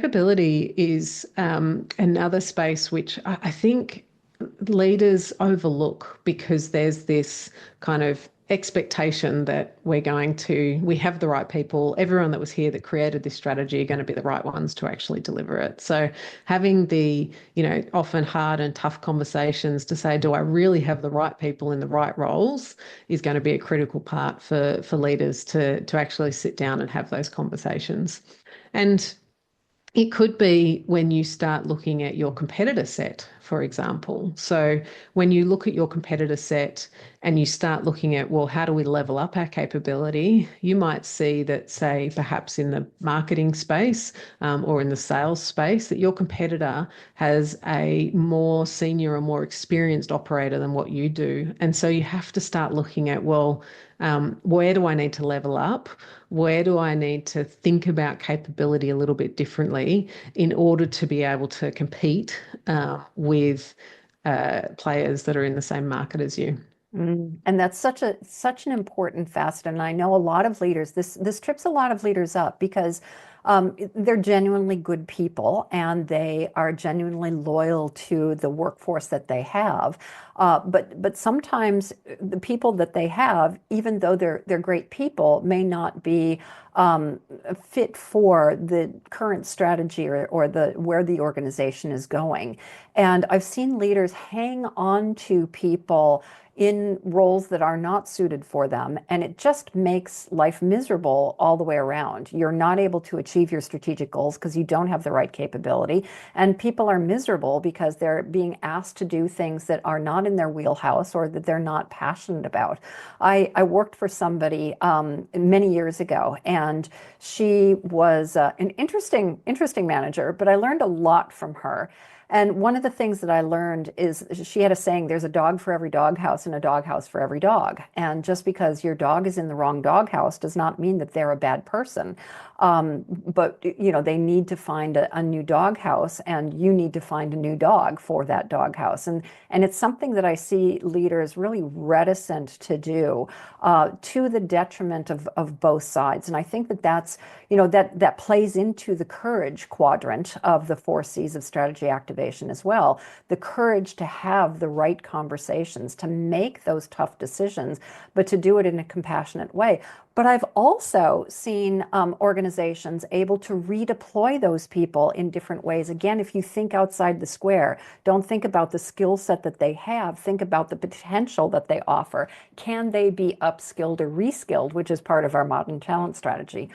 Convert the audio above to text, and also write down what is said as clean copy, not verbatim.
capability is another space which I think leaders overlook because there's this kind of expectation that we have the right people, everyone that was here that created this strategy are going to be the right ones to actually deliver it. So having the, often hard and tough conversations to say, do I really have the right people in the right roles is going to be a critical part for leaders to actually sit down and have those conversations. And it could be when you start looking at your competitor set, for example. So when you look at your competitor set and you start looking at, well, how do we level up our capability? You might see that, say, perhaps in the marketing space or in the sales space, that your competitor has a more senior or more experienced operator than what you do. And so you have to start looking at, well, where do I need to level up? Where do I need to think about capability a little bit differently in order to be able to compete with players that are in the same market as you? And that's such an important facet. And I know a lot of leaders, this trips a lot of leaders up because they're genuinely good people and they are genuinely loyal to the workforce that they have. But sometimes the people that they have, even though they're great people, may not be fit for the current strategy or the where the organization is going. And I've seen leaders hang on to people in roles that are not suited for them. And it just makes life miserable all the way around. You're not able to achieve your strategic goals because you don't have the right capability. And people are miserable because they're being asked to do things that are not in their wheelhouse or that they're not passionate about. I worked for somebody many years ago, and she was an interesting manager, but I learned a lot from her. And one of the things that I learned is she had a saying, there's a dog for every doghouse and a doghouse for every dog. And just because your dog is in the wrong doghouse does not mean that they're a bad person. But they need to find a new doghouse, and you need to find a new dog for that doghouse. And it's something that I see leaders really reticent to do, to the detriment of both sides. And I think that plays into the courage quadrant of the 4 C's of strategy activation as well. The courage to have the right conversations, to make those tough decisions, but to do it in a compassionate way. But I've also seen organizations able to redeploy those people in different ways. Again, if you think outside the square, don't think about the skill set that they have, think about the potential that they offer. Can they be upskilled or reskilled, which is part of our modern talent strategy?